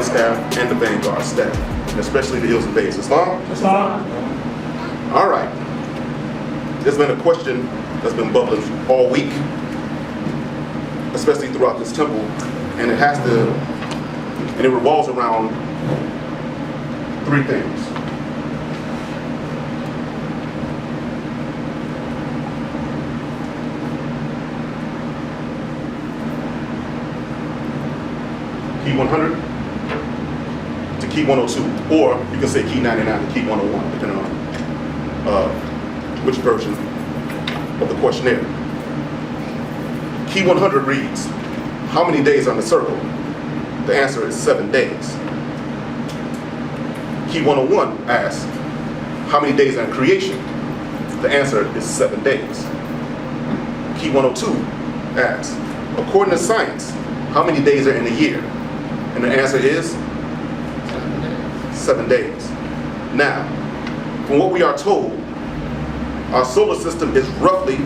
Head staff and the Vanguard staff, and especially the Hills and Bays. Islam? Islam. All right. There's been a question that's been bubbling all week, especially throughout this temple, and it revolves around three things. Key 100 to key 102, or you can say key 99 to key 101, depending on which version of the questionnaire. Key 100 reads, how many days are in the circle? The answer is 7 days. Key 101 asks, how many days are in creation? The answer is 7 days. Key 102 asks, according to science, how many days are in a year? And the answer is 7 days. Now, from what we are told, our solar system is roughly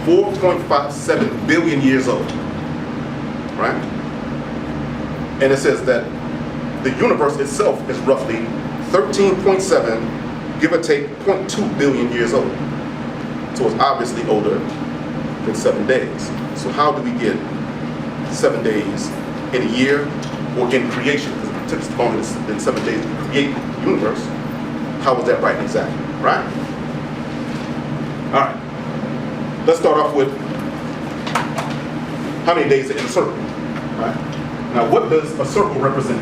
4.57 billion years old, right? And it says that the universe itself is roughly 13.7, give or take, 0.2 billion years old. So it's obviously older than 7 days. So how do we get 7 days in a year or in creation? Because it took us longer than 7 days to create the universe. How was that right exactly, right? All right. Let's start off with how many days are in a circle, right? Now, what does a circle represent?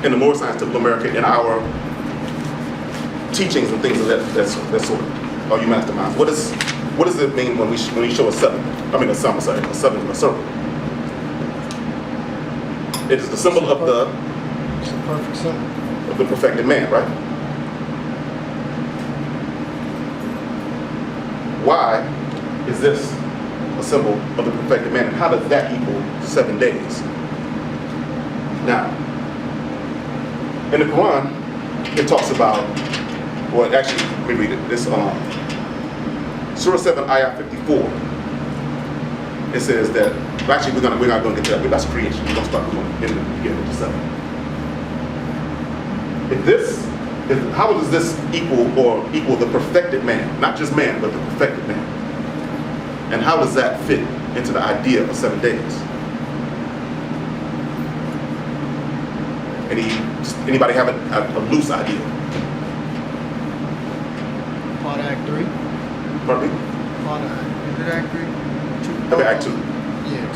In the Moore Scientific America, in our teachings and things of that sort, all you masterminds, what does it mean when we show a seven? I mean a seven in a circle. It is the symbol of It's the perfect symbol. of the perfected man, right? Why is this a symbol of the perfected man, and how does that equal 7 days? Now, in the Quran, it talks about, well, actually, let me read it. This Surah 7, Ayah 54. It says that, well, actually, we're not going to get to that, but that's creation. We're going to start in the beginning of the 7. How does this equal the perfected man? Not just man, but the perfected man. And how does that fit into the idea of 7 days? Anybody have a loose idea? Part of Act 3. Pardon me? Part of Act 3. Okay, Act 2. Yeah,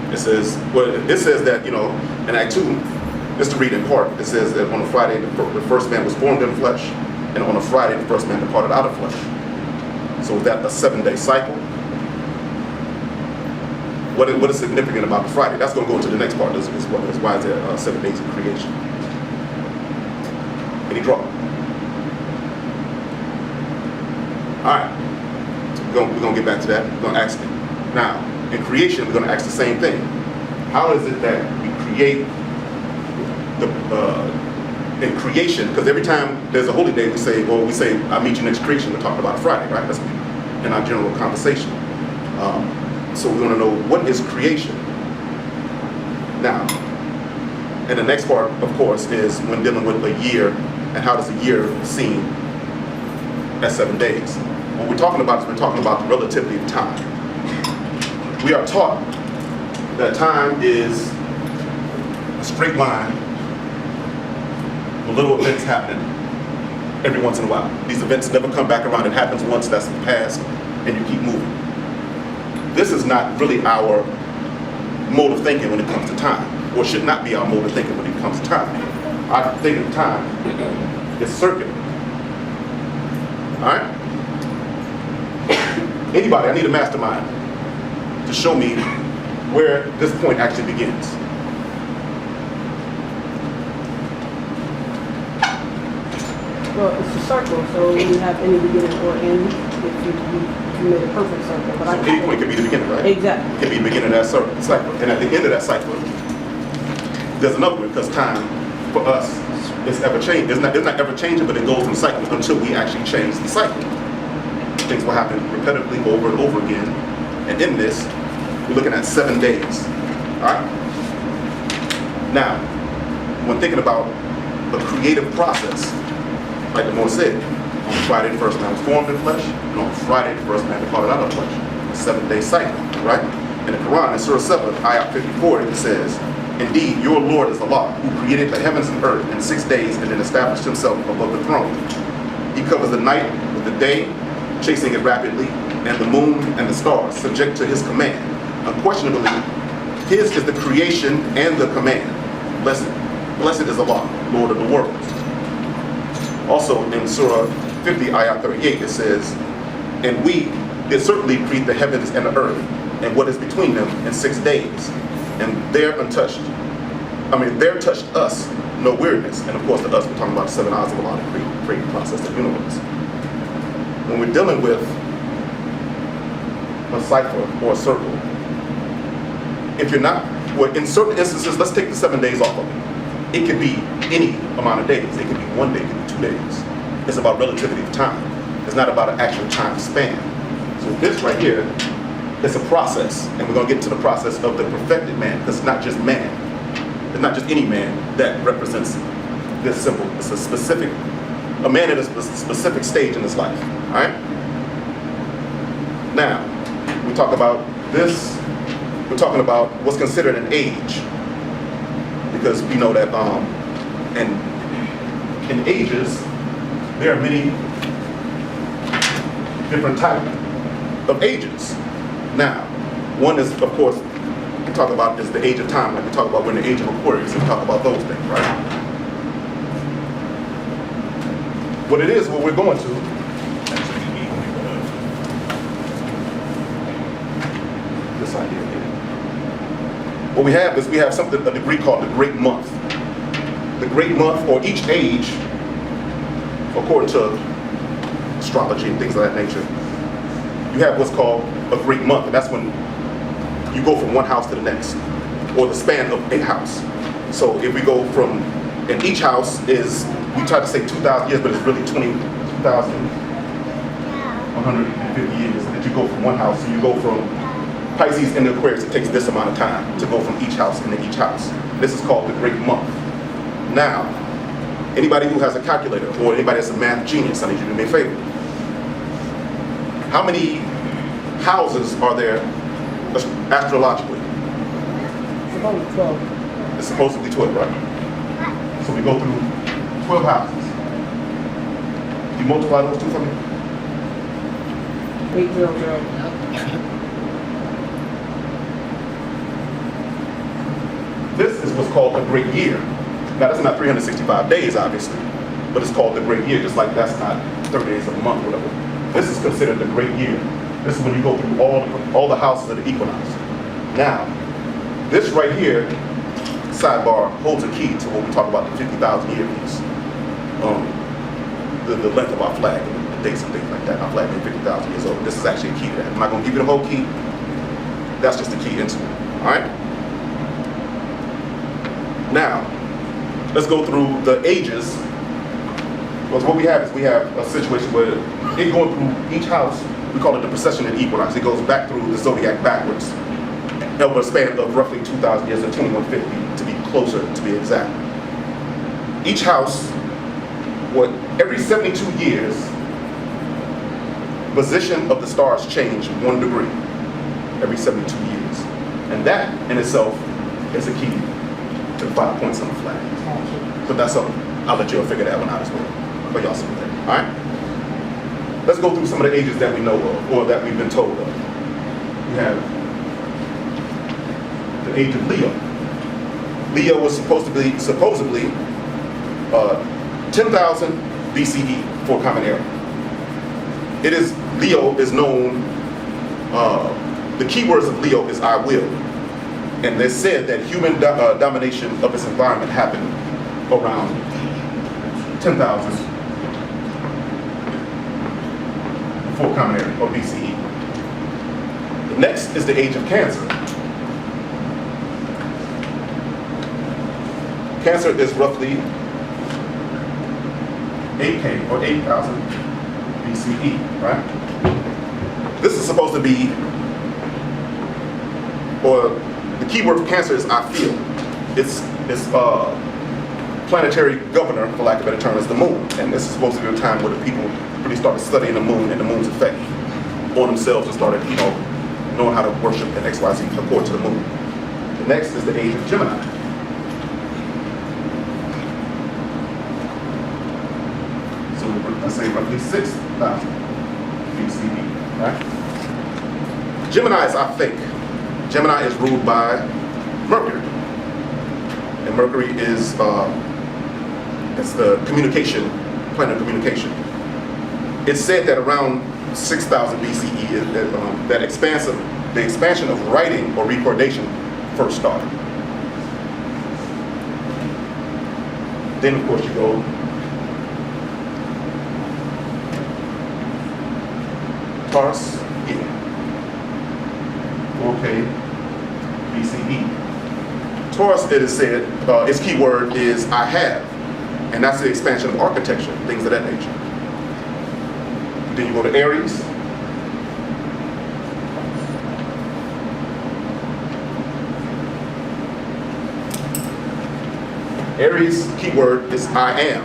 2. It says that, in Act 2, just to read in part, it says that on a Friday, the first man was formed in flesh, and on a Friday, the first man departed out of flesh. So is that a 7-day cycle? What is significant about the Friday? That's going to go into the next part. Is why is there 7 days of creation? Any draw? All right. So we're going to get back to that. We're going to ask it. Now, in creation, we're going to ask the same thing. How is it that we create in creation? Because every time there's a holy day, we say, I'll meet you next creation. We're talking about Friday, right? That's in our general conversation. So we want to know, what is creation? Now, and the next part, of course, is when dealing with a year, and how does a year seen as 7 days? What we're talking about is we're talking about the relativity of time. We are taught that time is a straight line with little events happening every once in a while. These events never come back around. It happens once, that's the past, and you keep moving. This is not really our mode of thinking when it comes to time, or should not be our mode of thinking when it comes to time. Our thinking of time is circular. All right? Anybody, I need a mastermind to show me where this point actually begins. Well, it's a circle, so you have any beginning or end if you made a perfect circle. But So any point could be the beginning, right? Exactly. It could be the beginning of that cycle. And at the end of that cycle, there's another one, because time for us is ever changing. It's not ever changing, but it goes in cycles until we actually change the cycle. Things will happen repetitively over and over again. And in this, we're looking at 7 days. right? Now, when thinking about the creative process, like the Lord said, on Friday the first man was formed in flesh, and on Friday the first man departed out of flesh. A 7-day cycle, right? In the Quran, in Surah 7, Ayah 54, it says, "Indeed, your Lord is Allah, who created the heavens and earth in 6 days and then established himself above the throne. He covers the night with the day, chasing it rapidly, and the moon and the stars, subject to his command. Unquestionably, his is the creation and the command. Blessed is Allah, Lord of the worlds." Also in Surah 50, Ayah 38, it says, "And we did certainly create the heavens and the earth, and what is between them in 6 days. And there touched us no weirdness." And of course, the us, we're talking about the 7 eyes of Allah, the creating process of the universe. When we're dealing with a cipher or a circle, if you're not, well, in certain instances, let's take the 7 days off of it. It could be any amount of days. It could be 1 day, it could be 2 days. It's about relativity of time. It's not about an actual time span. So this right here, it's a process, and we're going to get to the process of the perfected man, because it's not just man. It's not just any man that represents this symbol. It's a man at a specific stage in his life, all right? Now, we talk about this, we're talking about what's considered an age, because we know that in ages, there are many different types of ages. Now, one is, of course, we talk about is the age of time, like we talk about we're in the age of Aquarius, and we talk about those things, right? What it is, what we're going to, this idea here. What we have is we have something, a degree called the Great Month. The Great Month, or each age, according to astrology and things of that nature, you have what's called a Great Month, and that's when you go from one house to the next, or the span of a house. So if we go from, and each house is, we try to say 2,000 years, but it's really 20,150 years that you go from one house. So you go from Pisces into Aquarius, it takes this amount of time to go from each house into each house. This is called the Great Month. Now, anybody who has a calculator, or anybody that's a math genius, I need you to do me a favor. How many houses are there astrologically? Supposed 12. It's supposed to be 12, right? So we go through 12 houses. You multiply those two for me? 800. This is what's called a great year. Now, that's not 365 days, obviously, but it's called the great year, just like that's not 30 days of a month, whatever. This is considered the great year. This is when you go through all the houses of the equinox. Now, this right here, sidebar, holds a key to what we talk about the 50,000 year piece. The length of our flag, and the dates and things like that. Our flag is 50,000 years old. This is actually a key to that. I'm not going to give you the whole key. That's just the key into it. All right? Now, let's go through the ages. Because what we have is we have a situation where it going through each house, we call it the precession of the equinox. It goes back through the zodiac backwards over a span of roughly 2,000 years, or 2150 to be closer, to be exact. Each house, every 72 years, position of the stars change 1 degree every 72 years. And that in itself is a key to the 5 points on the flag. So that's something, I'll let y'all figure that one out as well. For y'all some there. All right? Let's go through some of the ages that we know of, or that we've been told of. We have the age of Leo. Leo was supposedly 10,000 BCE for Common Era. Leo is known, the key words of Leo is I will. And they said that human domination of its environment happened around 10,000 before Common Era, or BCE. The next is the age of Cancer. Cancer is roughly 8K, or 8,000 BCE, right? This is supposed to be, or The key word for Cancer is I feel. Its planetary governor, for lack of a better term, is the moon. And this is supposed to be a time where the people really started studying the moon and the moon's effect on themselves and started, knowing how to worship and XYZ according to the moon. The next is the age of Gemini. So let's say roughly 6,000 BCE, right? Gemini is I think. Gemini is ruled by Mercury. And Mercury is it's the communication, planet of communication. It's said that around 6,000 BCE, the expansion of writing or recordation first started. Then, of course, you go Taurus, 4K BCE. Taurus, it is said, its key word is I have, and that's the expansion of architecture, things of that nature. Then you go to Aries. Aries' key word is I am.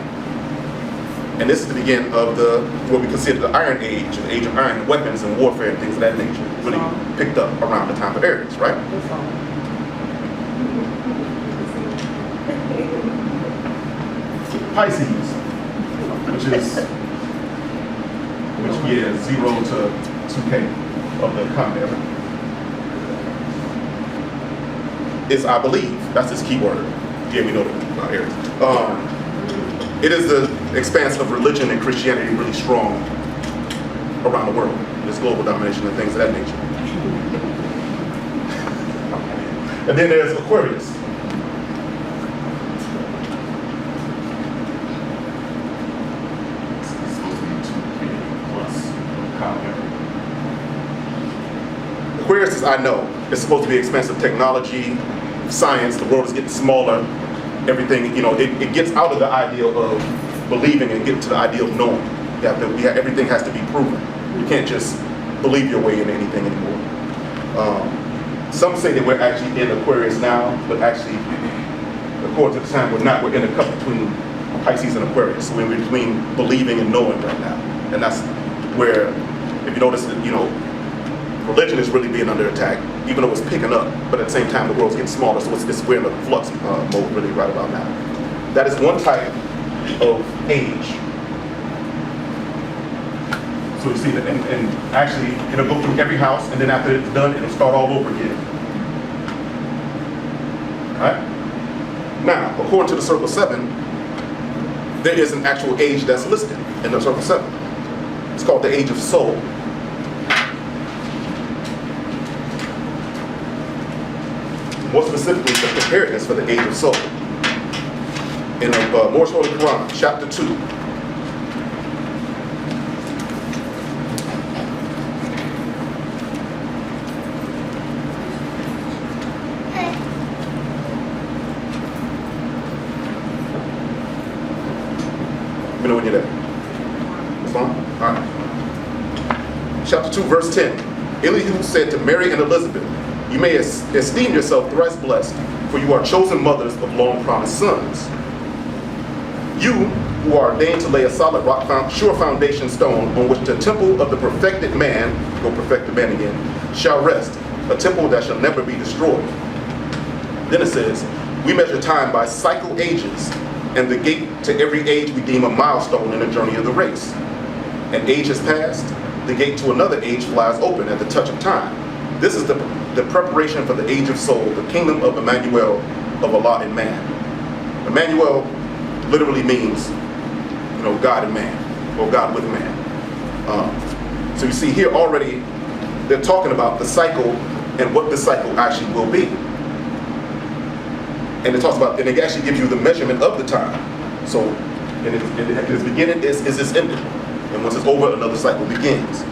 And this is the beginning of what we consider the Iron Age, the age of iron, weapons and warfare and things of that nature. Really picked up around the time of Aries, right? Pisces, which 0 to 2K of the common era, is I believe. That's his key word. Yeah, we know that about Aries. It is the expanse of religion and Christianity really strong around the world. This global domination and things of that nature. And then there's Aquarius. It's supposed to be 2K plus common era. Aquarius is I know. It's supposed to be expansive technology, science. The world is getting smaller. Everything, it gets out of the ideal of believing and get to the ideal of knowing. Everything has to be proven. You can't just believe your way in anything anymore. Some say that we're actually in Aquarius now, but actually, according to the time, we're not. We're in a cup between Pisces and Aquarius. So we're between believing and knowing right now. And that's where, if you notice, religion is really being under attack, even though it's picking up, but at the same time the world's getting smaller, so we're in a flux mode really right about now. That is one type of age. So you see that, and actually it'll go through every house, and then after it's done, it'll start all over again. Alright? Now, according to the Circle 7, there is an actual age that's listed in the Circle 7. It's called the Age of Soul. More specifically, the preparedness for the Age of Soul. In the Most Holy Quran, chapter 2. Let me know when you're there. That's fine? All right. Chapter 2, verse 10. Elihu said to Mary and Elizabeth, you may esteem yourself thrice blessed, for you are chosen mothers of long-promised sons. You, who are ordained to lay a solid rock, sure foundation stone on which the temple of the perfected man, go perfect the man again, shall rest, a temple that shall never be destroyed. Then it says, we measure time by cycle ages, and the gate to every age we deem a milestone in the journey of the race. An age has passed, the gate to another age flies open at the touch of time. This is the preparation for the Age of Soul, the kingdom of Emmanuel, of Allah and man. Emmanuel literally means, God and man, or God with man. So you see here already, they're talking about the cycle and what the cycle actually will be. And it talks about, and it actually gives you the measurement of the time. So, at its beginning is its ending. And once it's over, another cycle begins.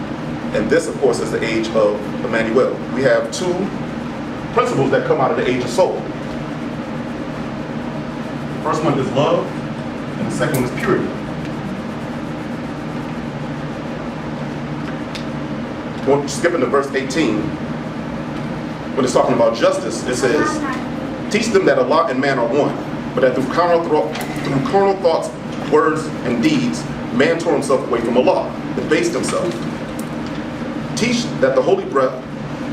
And this, of course, is the age of Emmanuel. We have two principles that come out of the Age of Soul. The first one is love, and the second one is purity. Skipping to verse 18. when it's talking about justice, it says, teach them that Allah and man are one, but that through carnal thoughts, words, and deeds, man tore himself away from Allah, debased himself. Teach that the holy breath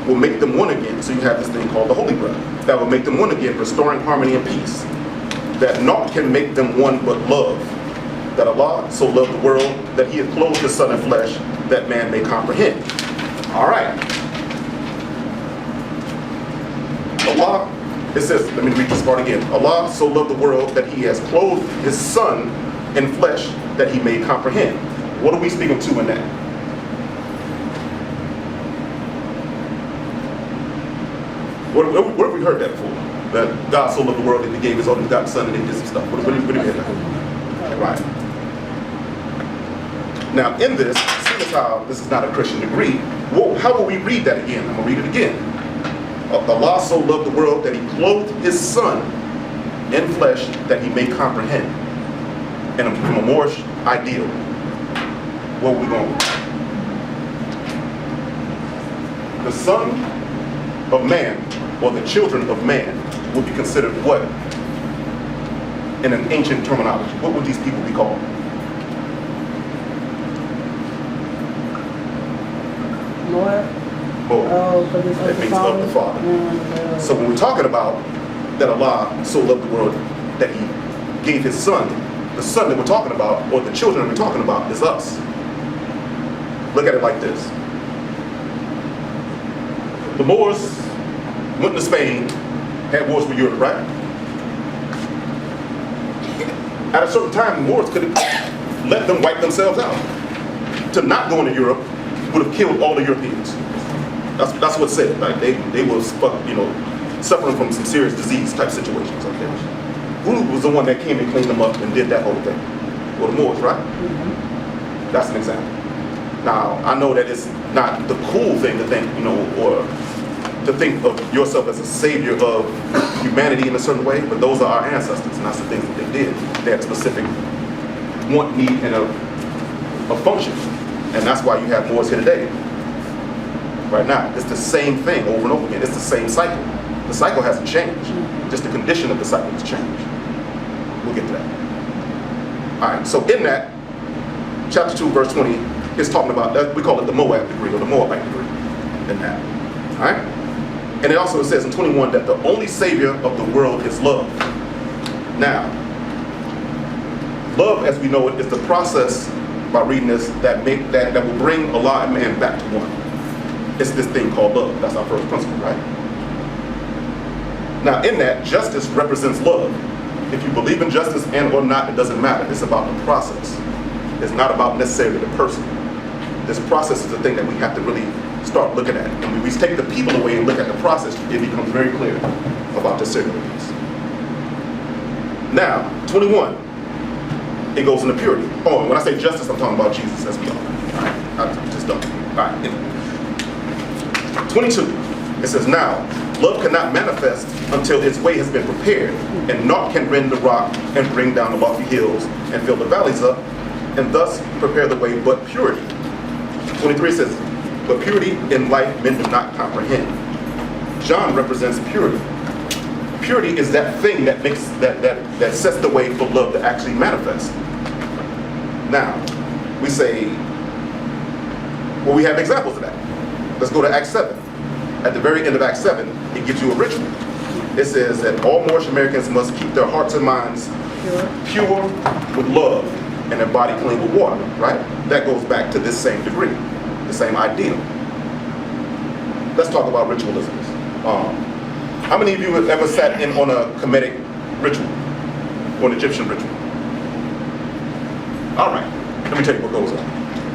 will make them one again. So you have this thing called the holy breath that will make them one again, restoring harmony and peace. That naught can make them one but love. That Allah so loved the world that he had clothed his son in flesh that man may comprehend. All right. Allah, it says, let me read this part again. Allah so loved the world that he has clothed his son in flesh that he may comprehend. What are we speaking to in that? Where have we heard that before? That God so loved the world that he gave his only begotten son and he did some stuff. What do we hear that? Right. Now in this, seeing as how this is not a Christian degree, how will we read that again? I'm going to read it again. Allah so loved the world that he clothed his son in flesh that he may comprehend. And from a Moorish ideal, where are we going? The son of man, or the children of man, would be considered what? In an ancient terminology, what would these people be called? Moab. Moab. Oh, because it's That means of the Father. So when we're talking about that Allah so loved the world that he gave his son, the son that we're talking about, or the children that we're talking about, is us. Look at it like this. The Moors went to Spain, had wars with Europe, right? At a certain time, the Moors could have let them wipe themselves out. To not go into Europe would have killed all the Europeans. That's what's said. Like they were, suffering from some serious disease type situations. Okay. Who was the one that came and cleaned them up and did that whole thing? Well, the Moors, right? Mm-hmm. That's an example. Now I know that it's not the cool thing to think, or to think of yourself as a savior of humanity in a certain way, but those are our ancestors, and that's the things that they did. They had a specific want, need, and a function, and that's why you have Moors here today. Right now, it's the same thing over and over again. It's the same cycle. The cycle hasn't changed. Just the condition of the cycle has changed. We'll get to that. All right. So in that, chapter 2, verse 20, is talking about that. We call it the Moab degree or the Moabite degree. In that. All right. And it also says in 21 that the only savior of the world is love. Now, love, as we know it, is the process, by reading this, that will bring Allah and man back to one. It's this thing called love. That's our first principle, right? Now, in that, justice represents love. If you believe in justice and or not, it doesn't matter. It's about the process. It's not about necessarily the person. This process is the thing that we have to really start looking at. And when we take the people away and look at the process, it becomes very clear about the circular piece. Now, 21, it goes into purity. Oh, and when I say justice, I'm talking about Jesus as well. All right, I just don't. All right. 22, it says, now, love cannot manifest until its way has been prepared, and naught can rend the rock and bring down the lofty hills and fill the valleys up, and thus prepare the way but purity. 23 says, but purity in life men do not comprehend. John represents purity. Purity is that thing that makes that sets the way for love to actually manifest. Now, we say, well, we have examples of that. Let's go to Acts 7. At the very end of Acts 7, it gives you a ritual. It says that all Moorish Americans must keep their hearts and minds pure with love and their body clean with water, right? That goes back to this same degree, the same ideal. Let's talk about ritualism. How many of you have ever sat in on a Kemetic ritual, or an Egyptian ritual? All right, let me tell you what goes on.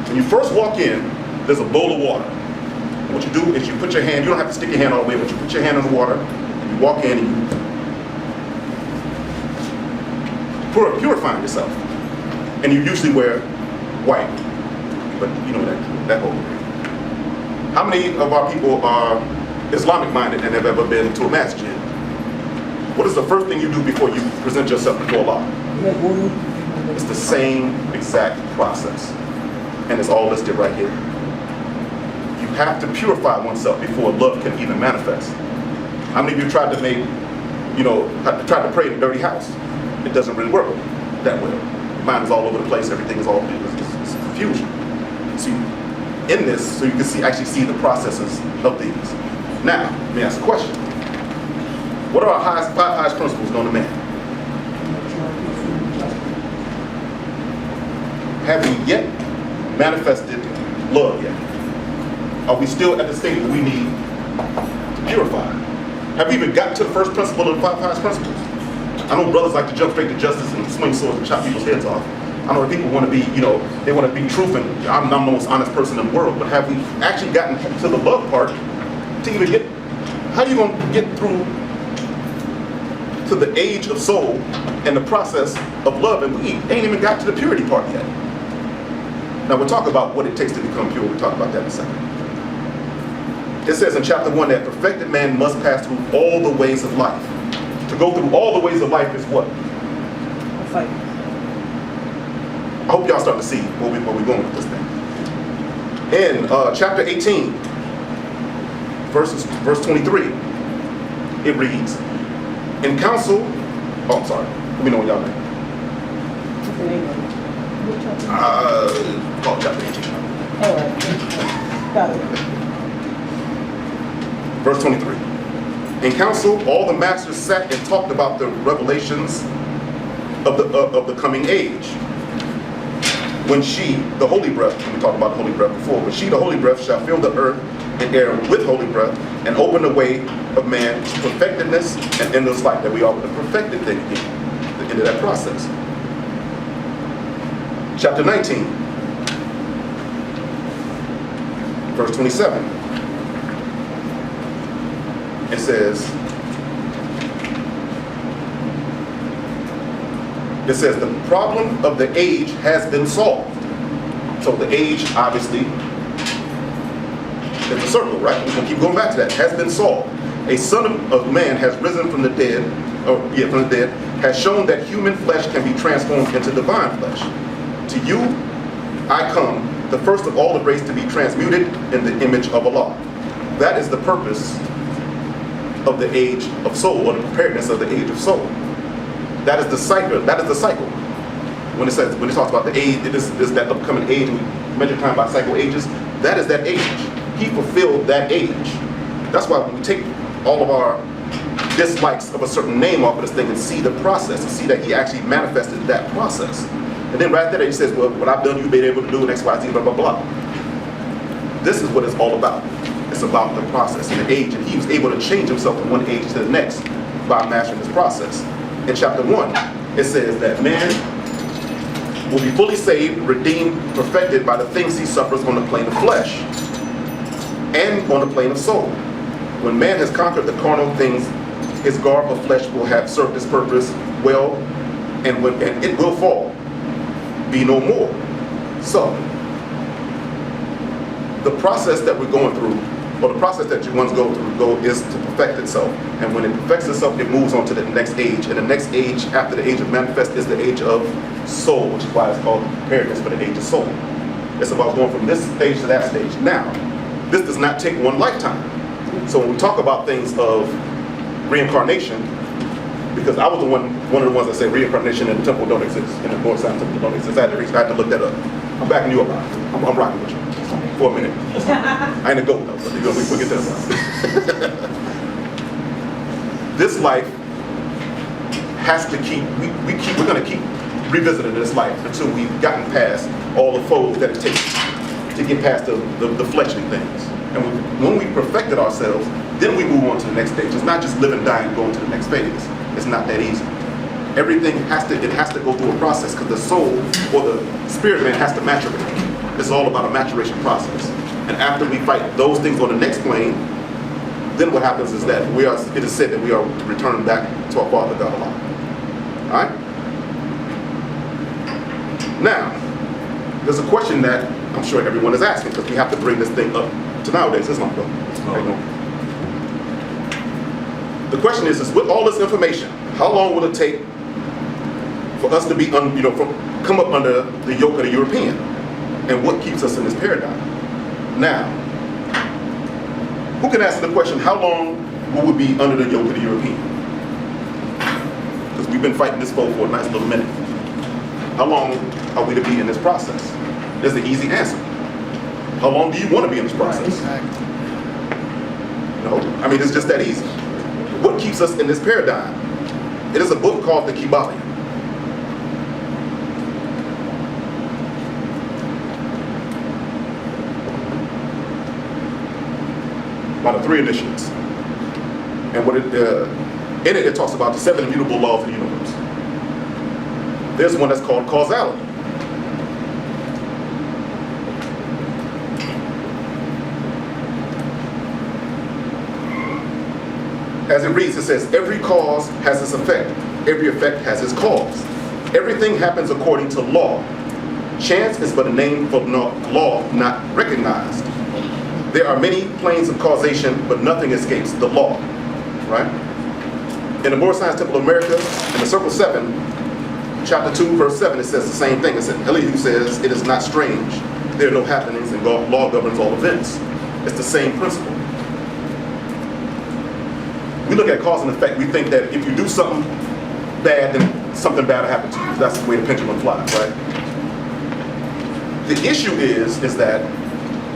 When you first walk in, there's a bowl of water. And what you do is you put your hand, you don't have to stick your hand all the way, but you put your hand in the water, and you walk in and you purifying yourself. And you usually wear white, but you know that whole thing. How many of our people are Islamic minded and have ever been to a masjid? What is the first thing you do before you present yourself before Allah? It's the same exact process. And it's all listed right here. You have to purify oneself before love can even manifest. How many of you tried to make, tried to pray in a dirty house? It doesn't really work that well. Your mind is all over the place. Everything is it's confusion. So in this, so you can actually see the processes of these. Now, let me ask a question. What are our five highest principles known to man? Have we yet manifested love yet? Are we still at the state where we need to purify? Have we even got to the first principle of the five highest principles? I know brothers like to jump straight to justice and swing swords and chop people's heads off. I know that people want to be, they want to be truth, and I'm the most honest person in the world, but have we actually gotten to the love part to even get, how are you going to get through to the age of soul and the process of love, and we ain't even got to the purity part yet. Now we'll talk about what it takes to become pure. We'll talk about that in a second. It says in chapter 1 that perfected man must pass through all the ways of life. To go through all the ways of life is what? A fight. I hope y'all start to see where we're going with this thing. In chapter 18, verse 23, it reads, in council, oh, I'm sorry, let me know when y'all name. What's the name of it? What chapter? Chapter 18. All right. Got it. Verse 23. In council, all the masters sat and talked about the revelations of the coming age. When she, the holy breath, we talked about the holy breath before, when she, the holy breath, shall fill the earth and air with holy breath and open the way of man to perfectedness and endless life. That we are the perfected thing again, the end of that process. Chapter 19, verse 27. It says, the problem of the age has been solved. So the age, obviously, is a circle, right? We're going to keep going back to that. Has been solved. A son of man has risen from the dead, has shown that human flesh can be transformed into divine flesh. To you, I come, the first of all the race to be transmuted in the image of Allah. That is the purpose of the age of soul, or the preparedness of the age of soul. That is the cycle. That is the cycle. When it talks about the age, it is that upcoming age. We measure time by cycle ages. That is that age. He fulfilled that age. That's why when we take all of our dislikes of a certain name off of this thing and see the process, and see that he actually manifested that process. And then right there he says, well, what I've done, you've been able to do, X, Y, Z, blah, blah, blah. This is what it's all about. It's about the process and the age, and he was able to change himself from one age to the next by mastering this process. In chapter 1, it says that man will be fully saved, redeemed, perfected by the things he suffers on the plane of flesh and on the plane of soul. When man has conquered the carnal things, his garb of flesh will have served its purpose well, and it will fall, be no more. So, the process that we're going through, or the process that one's go through, is to perfect itself. And when it perfects itself, it moves on to the next age. And the next age, after the age of manifest, is the age of soul, which is why it's called preparedness for the age of soul. It's about going from this stage to that stage. Now, this does not take one lifetime. So when we talk about things of reincarnation, because I was one of the ones that said reincarnation in the temple don't exist, in the North Side temple don't exist. I had to look that up. I'm backing you up. I'm rocking with you for a minute. I ain't a goat though, but we'll get that. This life has to keep, we're going to keep revisiting this life until we've gotten past all the foes that it takes to get past the fleshly things. And when we perfected ourselves, then we move on to the next stage. It's not just live and die and go into the next phase. It's not that easy. Everything has to go through a process, because the soul or the spirit man has to maturate. It's all about a maturation process. And after we fight those things on the next plane, then what happens is that it is said that we are returned back to our Father God Allah. Alright? Now, there's a question that I'm sure everyone is asking, because we have to bring this thing up to nowadays. It's not though. The question is with all this information, how long will it take for us to be, come up under the yoke of the European? And what keeps us in this paradigm? Now, who can answer the question, how long who would be under the yoke of the European? Because we've been fighting this foe for a nice little minute. How long are we to be in this process? There's the easy answer. How long do you want to be in this process? Exactly. No, I mean, it's just that easy. What keeps us in this paradigm? It is a book called the Kabbalah. By the 3 initiates. And what in it talks about the 7 immutable laws of the universe. There's one that's called causality. As it reads, it says, every cause has its effect. Every effect has its cause. Everything happens according to law. Chance is but a name for law not recognized. There are many planes of causation, but nothing escapes the law. Right? In the Moore Science Temple of America, in the Circle 7, chapter 2, verse 7, it says the same thing. It says, Elihu says, it is not strange. There are no happenings, and law governs all events. It's the same principle. We look at cause and effect. We think that if you do something bad, then something bad will happen to you. That's the way the pendulum flies, right? The issue is that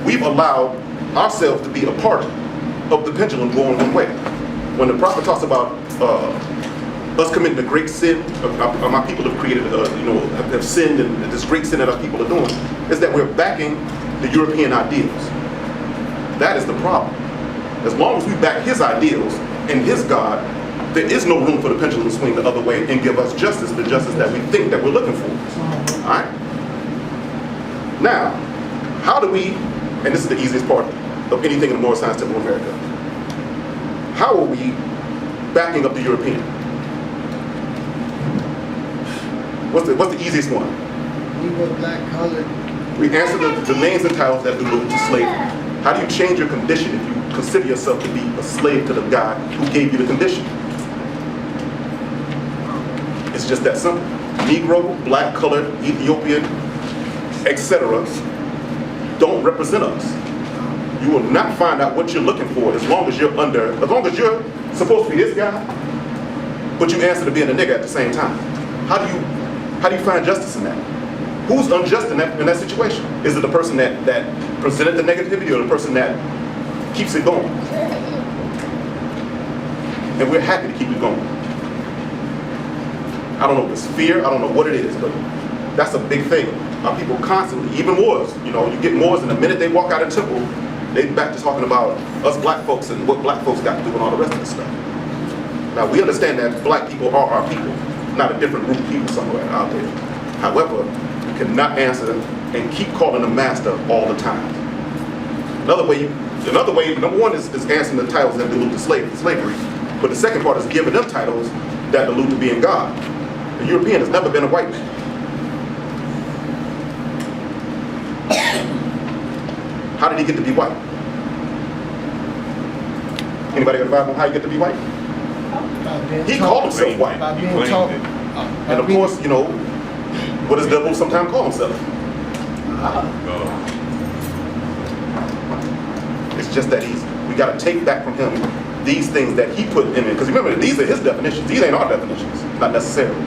we've allowed ourselves to be a part of the pendulum going one way. When the prophet talks about us committing a great sin, my people have created, have sinned, and this great sin that our people are doing, is that we're backing the European ideals. That is the problem. As long as we back his ideals and his God, there is no room for the pendulum to swing the other way and give us justice, the justice that we think that we're looking for. All right? Now, how do we, and this is the easiest part of anything in the Moore Science Temple of America, how are we backing up the European? What's the easiest one? We were black colored. We answer the names and titles that allude to slavery. How do you change your condition if you consider yourself to be a slave to the God who gave you the condition? It's just that simple. Negro, black, colored, Ethiopian, etc. don't represent us. You will not find out what you're looking for as long as you're supposed to be this guy, but you answer to being a nigga at the same time. How do you find justice in that? Who's unjust in that situation? Is it the person that presented the negativity or the person that keeps it going? And we're happy to keep it going. I don't know if it's fear, I don't know what it is, but that's a big thing. Our people constantly, even Moors, you get Moors, and the minute they walk out of the temple, they back to talking about us black folks and what black folks got to do and all the rest of the stuff. Now, we understand that black people are our people, not a different group of people somewhere out there. However, we cannot answer and keep calling them master all the time. Another way, number one is answering the titles that allude to slavery, but the second part is giving them titles that allude to being God. The European has never been a white man. How did he get to be white? Anybody got a Bible on how he get to be white? He called himself white. By being taught. And of course, what does the devil sometimes call himself? It's just that easy. We got to take back from him these things that he put in it. Because remember, these are his definitions. These ain't our definitions. Not necessarily.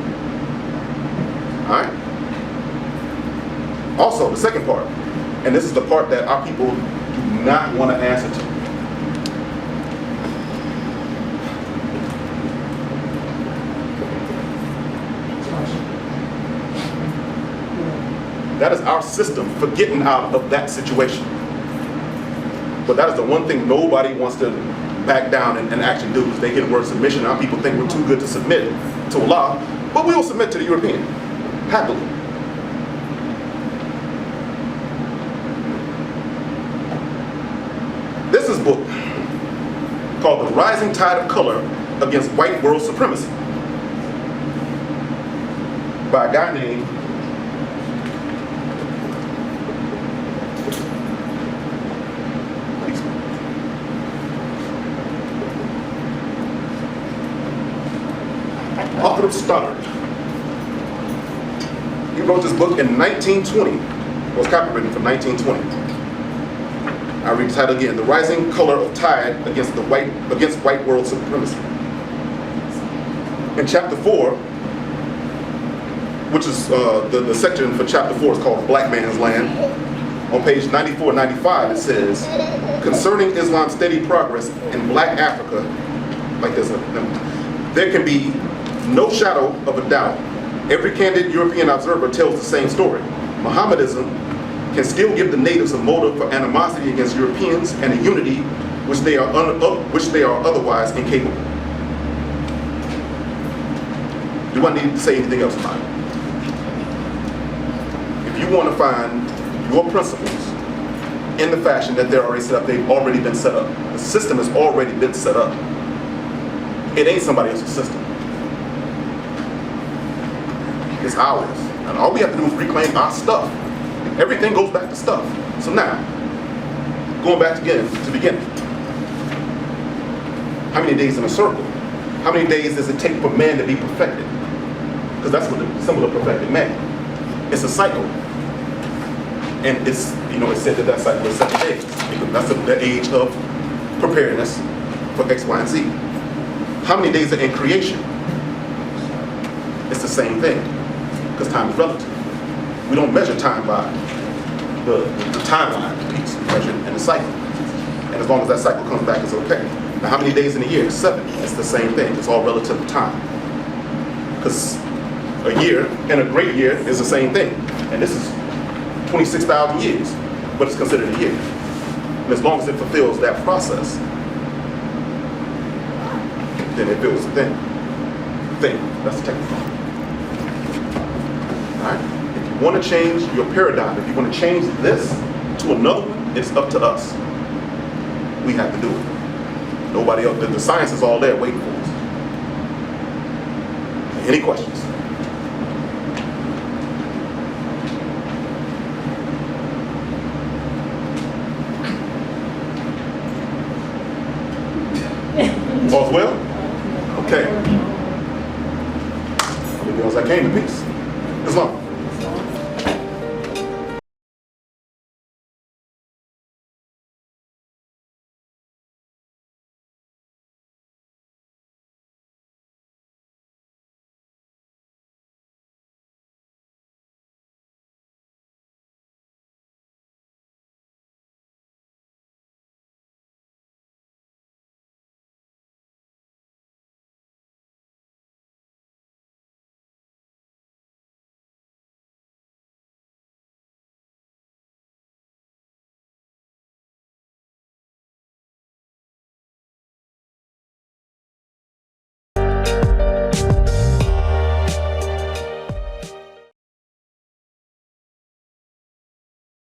All right? Also, the second part, and this is the part that our people do not want to answer to. That is our system for getting out of that situation. But that is the one thing nobody wants to back down and actually do, is they hear the word submission. Our people think we're too good to submit to Allah, but we will submit to the European, happily. This is a book called The Rising Tide of Color Against White World Supremacy by a guy named author of Stoddard. He wrote this book in 1920. It was copywritten from 1920. I read the title again: The Rising Color of Tide against white world supremacy. In chapter 4, which is the section for chapter 4 is called Black Man's Land. On page 94 95, it says, concerning Islam's steady progress in Black Africa, like this, there can be no shadow of a doubt. Every candid European observer tells the same story. Mohammedanism can still give the natives a motive for animosity against Europeans and a unity which they are otherwise incapable. Do I need to say anything else about it? If you want to find your principles in the fashion that they're already set up, they've already been set up. The system has already been set up. It ain't somebody else's system. It's ours. And all we have to do is reclaim our stuff. Everything goes back to stuff. So now, going back again to the beginning. How many days in a circle? How many days does it take for man to be perfected? Because that's what the symbol of perfected man. It's a cycle. And it's, it's said that cycle is 7 days. Because that's the age of preparedness for X, Y, and Z. How many days are in creation? It's the same thing. Because time is relative. We don't measure time by the timeline. The peaks we measure in the cycle. And as long as that cycle comes back, it's okay. Now, how many days in a year? 7. It's the same thing. It's all relative to time. Because a year and a great year is the same thing. And this is 26,000 years, but it's considered a year. And as long as it fulfills that process, then it fills the thing. That's the technical. All right? If you want to change your paradigm, if you want to change this to another one, it's up to us. We have to do it. Nobody else. The science is all there waiting for us. Any questions?